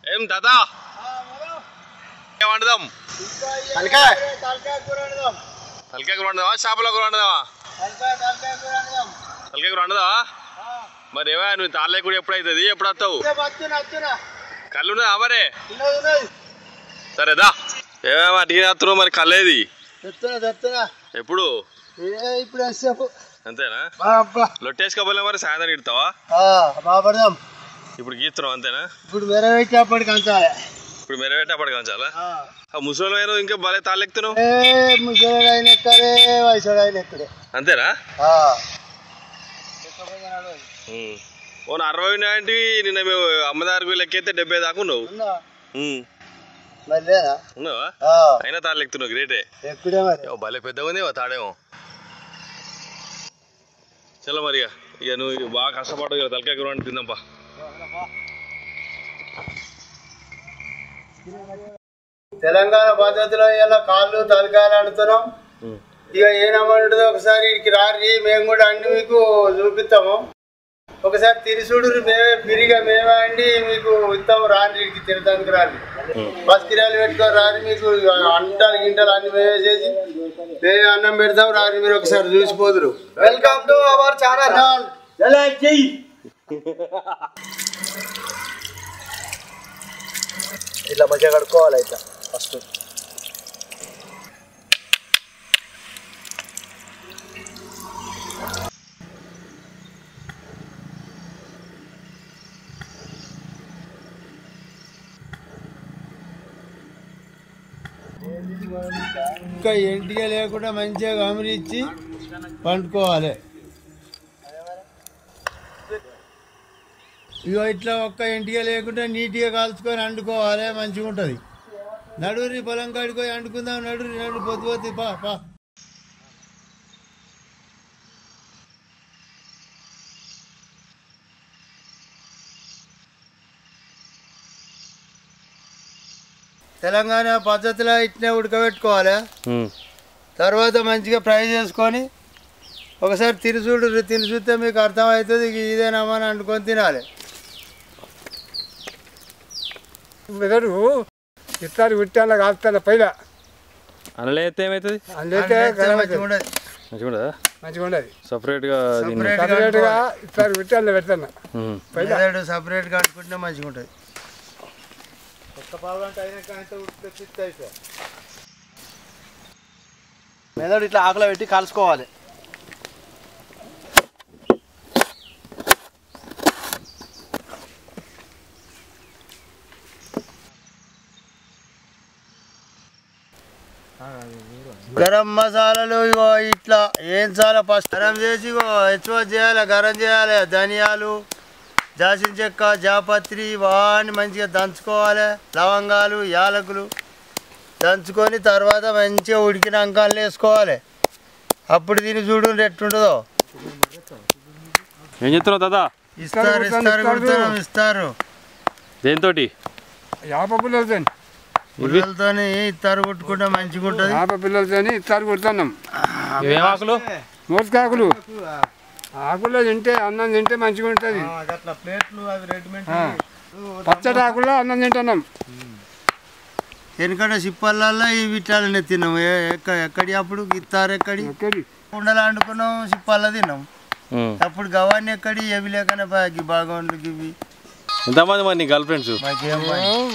ఏం తాత వండుదాం తలకాయ కూర వండుదామా చేపల కూర వండుదామా తలకాయ కూర వండుదావా మరి ఏమా నువ్వు తాళ్ళే కూడా ఎప్పుడు అవుతుంది ఎప్పుడు వస్తావు కళ్ళు ఉన్నదా మరే సరేదా ఏమేమా టీ వస్తున్నావు మరి కళ్ళేది ఎప్పుడు అంతేనా లొట్టేసుకోపోలే మరి సాయంత్రం ఇడతావా ఇప్పుడు గీస్తున్నావు అంతేనా ఇప్పుడు మెరవేటప్పటికి అంచాలి ముసలి ఇంకా భలే తాళ్ళెక్కుతున్నావు అంతేనా ఓ 60 నాటి నిన్న మేము అమ్మదారికి లెక్కైతే 70 దాకా ఉన్నావు ఉన్నావా అయినా తాళ్ళెక్కుతున్నావు గ్రేటే భలే పెద్దగా ఉంది తాడేమో చలో మరి ఇక నువ్వు బాగా కష్టపడదు కదా తలకాయ కూర తిందాంపా తెలంగాణ పద్ధతిలో ఇలా కాళ్ళు తలకాయలు ఆడుతున్నాం ఇక ఏనమ్మంటుందో ఒకసారి ఇక్కడికి రారి మేము కూడా అండి మీకు చూపిస్తాము ఒకసారి తిరిసుడు మేమే ఫ్రీగా మేమే అండి మీకు ఇస్తాము రాని ఇక్కడికి తినడానికి రాని బస్ కిరాలు పెట్టుకొని రాని మీకు అంటారు గింటలు అన్ని మేమే చేసి మేమే అన్నం పెడతాం రాని మీరు ఒకసారి చూసిపోదురు వెల్కమ్ టు అవర్ ఛానల్ ఇట్లా మంచిగా కడుక్కోవాలి ఇట్లా ఫస్ట్ ఇంకా ఎంటిగా లేకుండా మంచిగా గమనించి పండుకోవాలి ఇగో ఇట్లా ఒక్క ఇంటిగా లేకుండా నీట్గా కాల్చుకొని వండుకోవాలి మంచిగా ఉంటుంది నడురి పొలం కాడుకొని వండుకుందాం నడు పొద్దు పా తెలంగాణ పద్ధతిలో ఇట్నే ఉడకబెట్టుకోవాలి తర్వాత మంచిగా ఫ్రై చేసుకొని ఒకసారి తినిచూస్తే మీకు అర్థమవుతుంది ఇదేనామా అని వండుకొని తినాలి మెదడు ఇట్లా విట్టాల కాలుతాను పైన అందులో అయితే ఏమవుతుంది మంచిగా ఉండదు సపరేట్గా ఇట్లా విట్టాల పెడతాను పైన సపరేట్గా వండుకుంటే మంచిగా ఉంటుంది ఒక్క పావు గంట అయినాక ఉడికితే మెదడు ఇట్లా ఆకులో పెట్టి కాల్చుకోవాలి గరం మసాలాలు ఇగో ఇట్లా ఏం చాలా ఫస్ట్ గరం చేసి హెచ్చువ చేయాలి గరం చేయాలి ధనియాలు జాసిన చెక్క జాపత్రి వాడిని మంచిగా దంచుకోవాలి లవంగాలు యాలకులు దంచుకొని తర్వాత మంచిగా ఉడికినాక వేసుకోవాలి అప్పుడు దీన్ని చూడు ఎట్టుంటుందో ఏం చెప్తున్నావు దాదా ఇస్తారు దేంతో యాప పిల్లలతో ఇస్తారు కొట్టుకుంటే మంచిగా ఉంటుంది యాప పిల్లలతో ఇస్తారు కొడుతున్నాం ఆకులు మోసకాకులు ఆకుల్లో తింటే అన్నం తింటే మంచిగా ఉంటుంది పచ్చడి ఆకుల్లో అన్నం తింటున్నాం ఎందుకంటే సిప్పల్లో ఈ విట్టాలనే తిన్నాం ఎక్కడి అప్పుడు ఇస్తారు ఎక్కడి కుండలు వండుకున్నాం సిప్పల్లో తిన్నాం అప్పుడు గవాన్ని ఎక్కడి ఎవి లేకనే బాగుండు ఇవి ఎంతమంది మరి నీ గర్ల్ ఫ్రెండ్స్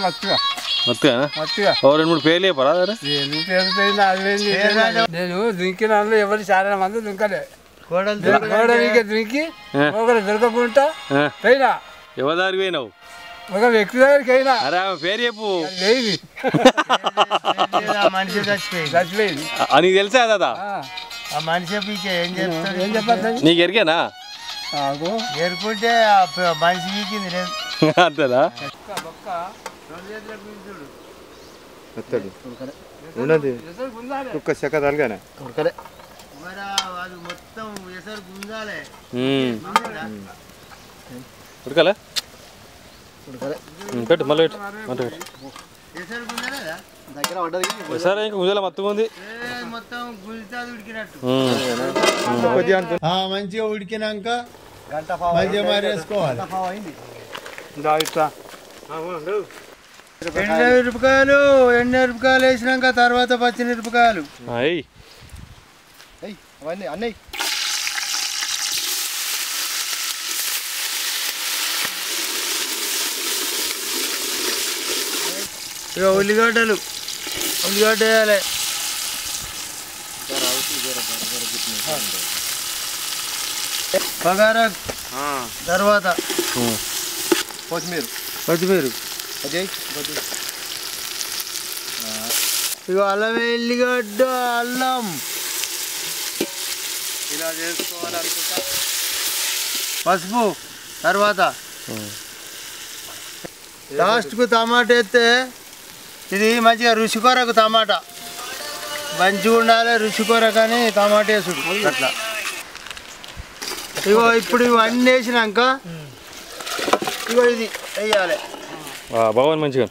మత్తుగా 2-3 పేర్లు చెప్పరా నేను దుంకిన ఎవరు చాలా మంది దుంకలే దుంకి ఒకరు దొరకకుండా పోయినా ఎవరి పోయినావు ఒక వ్యక్తి దగ్గరికి అయినా అరే పేరు చెప్పు మనిషి చచ్చిపోయింది నీకు తెలుసా దాదా ఆ మనిషి ఏం చెప్తాడు ఏం చెప్పాలి నీకు ఎరికేనా ఎరుకుంటే మనిషి గీకింది లేదు అంతేనా ఉన్నది ఒక్క చెక్క తలగానే అది మొత్తం ఎసరు గుంజాలే ఉడకాలే పెట్టు మళ్ళీ ఎసరు గుంజాలేదా దగ్గర పడ్డది సరే ఇంకా గుంజాల మత్తుగా ఉంది మొత్తం గుంజుతా ఉడికినట్టు మంచిగా ఉడికినాక మంచిగా మారేసుకోవాలి ఎండుమిరపకాయలు ఎండుమిరపకాయలు వేసినాక తర్వాత పచ్చిమిరపకాయలు అవన్నీ అన్నయ్య ఇక ఉల్లిగడ్డ వేయాలి బగారా తర్వాత కొత్తిమీర ఇక అల్లం ఎల్లిగడ్డ అల్లం ఇలా చేసుకోవాలి అనుకుంటా పసుపు తర్వాత లాస్ట్కు టమాటా వేస్తే ఇది మంచిగా రుచి కొరకు టమాటా మంచిగా ఉండాలి రుచి కొరకు అని టమాటా వేసుడు అట్లా ఇగో ఇప్పుడు ఇవన్నీ వేసినాక ఇగో ఇది వేయాలి బాగుంది మంచిగా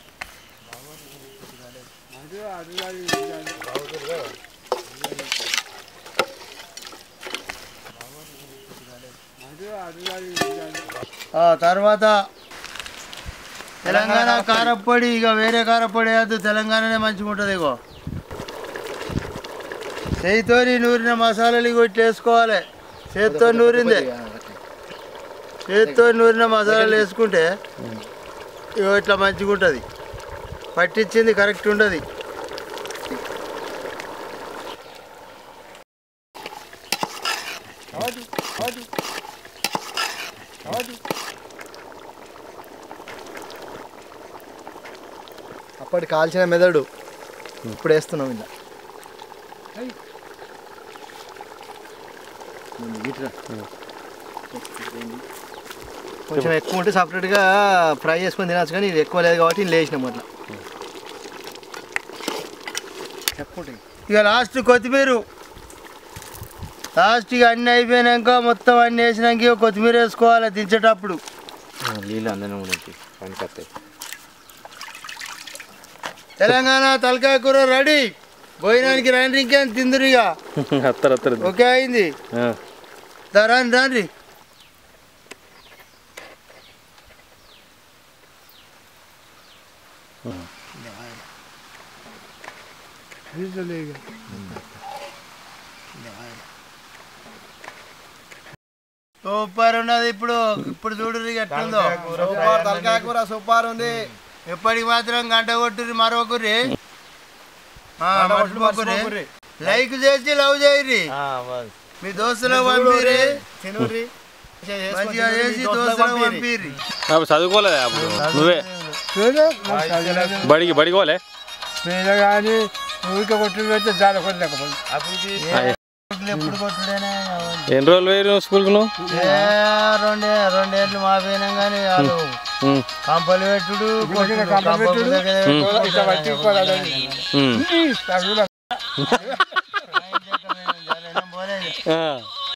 తర్వాత తెలంగాణ కారపొడి ఇక వేరే కారపొడి వేయద్దు తెలంగాణనే మంచిగా ఉంటుంది ఇగో చేతితో నూరిన మసాలాలు ఇగో ఇట్లా వేసుకోవాలి చేతితో నూరిందే చేతితో నూరిన మసాలాలు వేసుకుంటే ఇగో ఇట్లా మంచిగా ఉంటుంది పట్టించింది కరెక్ట్ ఉంటుంది అప్పటి కాల్చిన మెదడు ఇప్పుడు వేస్తున్నాం ఇలా కొంచెం ఎక్కువ ఉంటే సపరేట్గా ఫ్రై చేసుకొని తినచ్చు కానీ ఇది ఎక్కువ లేదు కాబట్టి ఇది లేచినాం అట్లా ఇక లాస్ట్ కొత్తిమీర లాస్ట్ ఇక అన్నీ అయిపోయినాక మొత్తం అన్నీ వేసినాక ఇక కొత్తిమీర వేసుకోవాలి దించేటప్పుడు తెలంగాణ తలకాయ కూర రెడీ భోజనానికి రండి ఇంకేం తిందురు ఇక ఓకే అయింది రండి రండి సూపర్ ఉన్నది ఇప్పుడు ఇప్పుడు చూడు ఎట్లుందో తలకాయ కూర సూపర్ ఉంది ఎప్పటికి మాత్రం గంట కొట్టుర్రి మరొకరి మర్చిపోకుర్రి లైక్ చేసి లవ్ చేయరి మీ దోస్తులకు పంపిరి తినుర్రి మంచిగా చేసి దోస్తులకు పంపిరి చదువుకోలేదా నువ్వే బడికి పోలే కానీ ఊరికే కొట్టుడు పెడితే చాలా కొట్టలేకపోతే ఎప్పుడు కొట్టుడేనే ఎన్ని రోజులు వేరు స్కూల్కి నువ్వు రెండేళ్ళు మాపోయినాం కానీ వాళ్ళు కంపలు పెట్టుడు ఆ